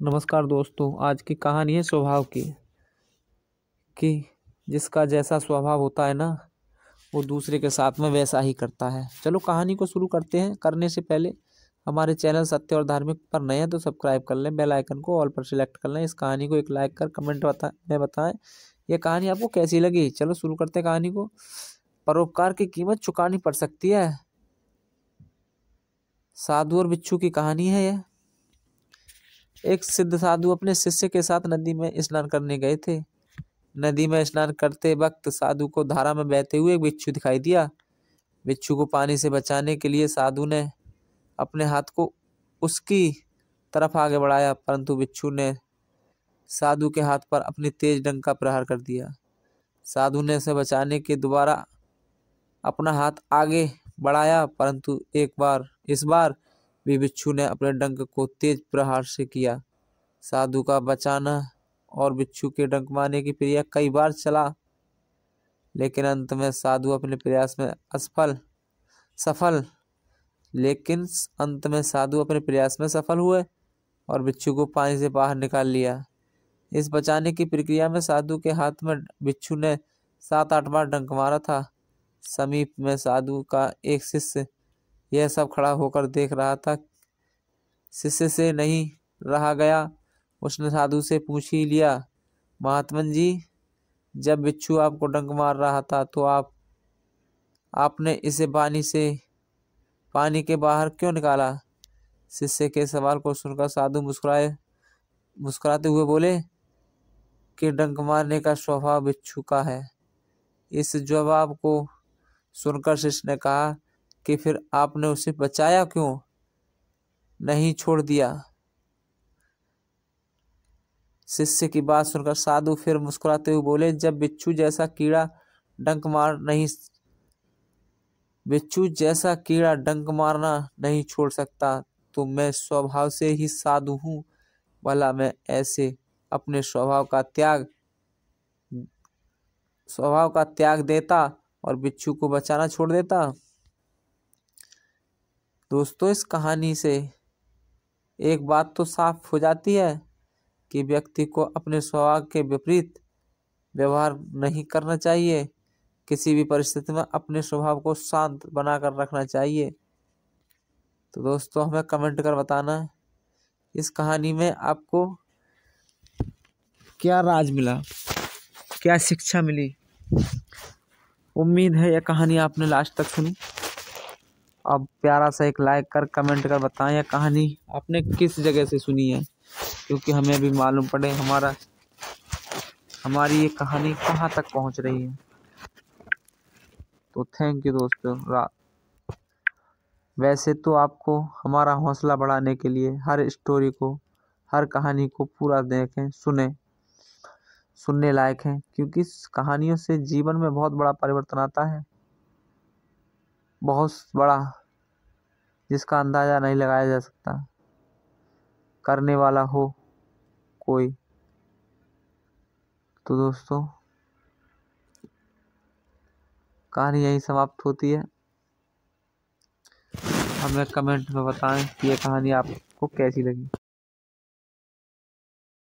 नमस्कार दोस्तों। आज की कहानी है स्वभाव की कि जिसका जैसा स्वभाव होता है ना, वो दूसरे के साथ में वैसा ही करता है। चलो कहानी को शुरू करते हैं। करने से पहले हमारे चैनल सत्य और धार्मिक पर नए हैं तो सब्सक्राइब कर लें, बेल आइकन को ऑल पर सिलेक्ट कर लें। इस कहानी को एक लाइक कर कमेंट में बताएं ये कहानी आपको कैसी लगी। चलो शुरू करते हैं कहानी को। परोपकार की कीमत चुकानी पड़ सकती है। साधु और बिच्छू की कहानी है यह। एक सिद्ध साधु अपने शिष्य के साथ नदी में स्नान करने गए थे। नदी में स्नान करते वक्त साधु को धारा में बहते हुए एक बिच्छू दिखाई दिया। बिच्छू को पानी से बचाने के लिए साधु ने अपने हाथ को उसकी तरफ आगे बढ़ाया, परंतु बिच्छू ने साधु के हाथ पर अपनी तेज डंक का प्रहार कर दिया। साधु ने उसे बचाने के दोबारा अपना हाथ आगे बढ़ाया, परंतु इस बार भी बिच्छू ने अपने डंक को तेज प्रहार से किया। साधु का बचाना और बिच्छू के डंक मारने की प्रक्रिया कई बार चला, लेकिन अंत में साधु अपने प्रयास में सफल हुए और बिच्छू को पानी से बाहर निकाल लिया। इस बचाने की प्रक्रिया में साधु के हाथ में बिच्छू ने 7-8 बार डंक मारा था। समीप में साधु का एक शिष्य यह सब खड़ा होकर देख रहा था। शिष्य से नहीं रहा गया, उसने साधु से पूछ ही लिया, महात्मन जी, जब बिच्छू आपको डंक मार रहा था तो आपने इसे पानी के बाहर क्यों निकाला? शिष्य के सवाल को सुनकर साधु मुस्कुराते हुए बोले कि डंक मारने का स्वभाव बिच्छू का है। इस जवाब को सुनकर शिष्य ने कहा कि फिर आपने उसे बचाया क्यों नहीं छोड़ दिया? शिष्य की बात सुनकर साधु फिर मुस्कुराते हुए बोले, जब बिच्छू जैसा कीड़ा डंक मारना नहीं छोड़ सकता तो मैं स्वभाव से ही साधु हूँ। भला मैं ऐसे अपने स्वभाव का त्याग देता और बिच्छू को बचाना छोड़ देता। दोस्तों, इस कहानी से एक बात तो साफ हो जाती है कि व्यक्ति को अपने स्वभाव के विपरीत व्यवहार नहीं करना चाहिए। किसी भी परिस्थिति में अपने स्वभाव को शांत बनाकर रखना चाहिए। तो दोस्तों, हमें कमेंट कर बताना इस कहानी में आपको क्या राज मिला, क्या शिक्षा मिली। उम्मीद है यह कहानी आपने लास्ट तक सुनी। अब प्यारा सा एक लाइक कर कमेंट कर बताएं यह कहानी आपने किस जगह से सुनी है, क्योंकि हमें भी मालूम पड़े हमारी ये कहानी कहाँ तक पहुँच रही है। तो थैंक यू दोस्तों। वैसे तो आपको हमारा हौसला बढ़ाने के लिए हर कहानी को पूरा देखें, सुनने लायक है, क्योंकि इस कहानियों से जीवन में बहुत बड़ा परिवर्तन आता है, बहुत बड़ा, जिसका अंदाजा नहीं लगाया जा सकता। करने वाला हो कोई। तो दोस्तों, कहानी यही समाप्त होती है। हमें कमेंट में बताएं कि यह कहानी आपको कैसी लगी।